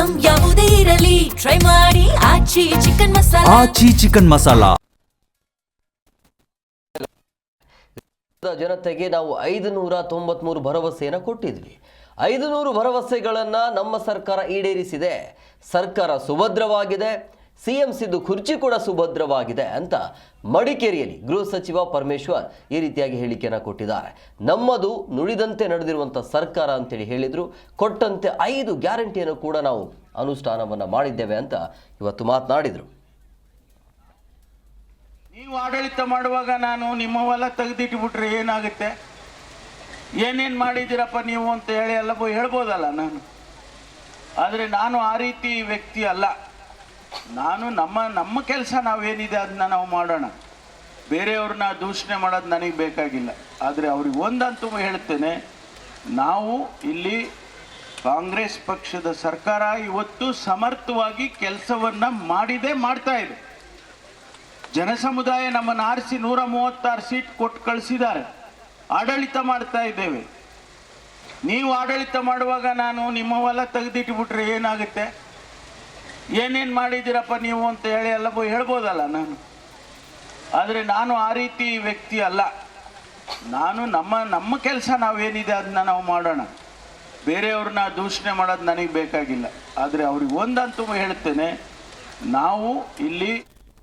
Item ಯಾವುದೇ ಇರಲಿ try ಮಾಡಿ ಆಚಿ ಚಿಕನ್ ಮಸಾಲಾ. ಆಚಿ ಚಿಕನ್ ಮಸಾಲಾ. ಜನತೆಗೆ ನಾವು 593 ಭರವಸೆಯನ್ನು ಕೊಟ್ಟಿದ್ವಿ. 500 ಭರವಸೆಗಳನ್ನು ನಮ್ಮ ಸರ್ಕಾರ ಈಡೇರಿಸಿದೆ. ಸರ್ಕಾರ ಸುಭದ್ರವಾಗಿದೆ, ಸಿಎಂ ಸಿದ್ದು ಕುರ್ಚಿ ಕೂಡ ಸುಭದ್ರವಾಗಿದೆ ಅಂತ ಮಡಿಕೇರಿಯಲ್ಲಿ ಗೃಹ ಸಚಿವ ಪರಮೇಶ್ವರ್ ಈ ರೀತಿಯಾಗಿ ಹೇಳಿಕೆಯನ್ನು ಕೊಟ್ಟಿದ್ದಾರೆ. ನಮ್ಮದು ನುಡಿದಂತೆ ನಡೆದಿರುವಂಥ ಸರ್ಕಾರ ಅಂತೇಳಿ ಹೇಳಿದರು. ಕೊಟ್ಟಂತೆ 5 ಗ್ಯಾರಂಟಿಯನ್ನು ಕೂಡ ನಾವು ಅನುಷ್ಠಾನವನ್ನು ಮಾಡಿದ್ದೇವೆ ಅಂತ ಇವತ್ತು ಮಾತನಾಡಿದರು. ನೀವು ಆಡಳಿತ ಮಾಡುವಾಗ ನಾನು ನಿಮ್ಮ ಹೊಲ ತೆಗೆದಿಟ್ಬಿಟ್ರೆ ಏನಾಗುತ್ತೆ, ಏನೇನು ಮಾಡಿದ್ದೀರಪ್ಪ ನೀವು ಅಂತ ಹೇಳಿ ಎಲ್ಲ ಹೇಳ್ಬೋದಲ್ಲ ನಾನು. ಆದರೆ ನಾನು ಆ ರೀತಿ ವ್ಯಕ್ತಿ ಅಲ್ಲ. ನಾನು ನಮ್ಮ ಕೆಲಸ ನಾವೇನಿದೆ ಅದನ್ನ ನಾವು ಮಾಡೋಣ. ಬೇರೆಯವ್ರನ್ನ ದೂಷಣೆ ಮಾಡೋದು ನನಗೆ ಬೇಕಾಗಿಲ್ಲ. ಆದರೆ ಅವ್ರಿಗೆ ಒಂದಂತೂ ಹೇಳ್ತೇನೆ, ನಾವು ಇಲ್ಲಿ ಕಾಂಗ್ರೆಸ್ ಪಕ್ಷದ ಸರ್ಕಾರ ಇವತ್ತು ಸಮರ್ಥವಾಗಿ ಕೆಲಸವನ್ನು ಮಾಡ್ತಾ ಇದೆ. ಜನಸಮುದಾಯ ನಮ್ಮನ್ನು ಆರಿಸಿ 136 ಸೀಟ್ ಕೊಟ್ಟು ಕಳಿಸಿದ್ದಾರೆ. ಆಡಳಿತ ಮಾಡ್ತಾ ಇದ್ದೇವೆ. ನೀವು ಆಡಳಿತ ಮಾಡುವಾಗ ನಾನು ನಿಮ್ಮ ಹೊಲ ತೆಗೆದಿಟ್ಬಿಟ್ರೆ ಏನಾಗುತ್ತೆ, ಏನೇನು ಮಾಡಿದ್ದೀರಪ್ಪ ನೀವು ಅಂತ ಹೇಳಿ ಎಲ್ಲ ಹೇಳ್ಬೋದಲ್ಲ ನಾನು. ಆದರೆ ನಾನು ಆ ರೀತಿ ವ್ಯಕ್ತಿ ಅಲ್ಲ. ನಾನು ನಮ್ಮ ಕೆಲಸ ನಾವೇನಿದೆ ಅದನ್ನ ನಾವು ಮಾಡೋಣ. ಬೇರೆಯವ್ರನ್ನ ದೂಷಣೆ ಮಾಡೋದು ನನಗೆ ಬೇಕಾಗಿಲ್ಲ. ಆದರೆ ಅವ್ರಿಗೆ ಒಂದಂತೂ ಹೇಳ್ತೇನೆ, ನಾವು ಇಲ್ಲಿ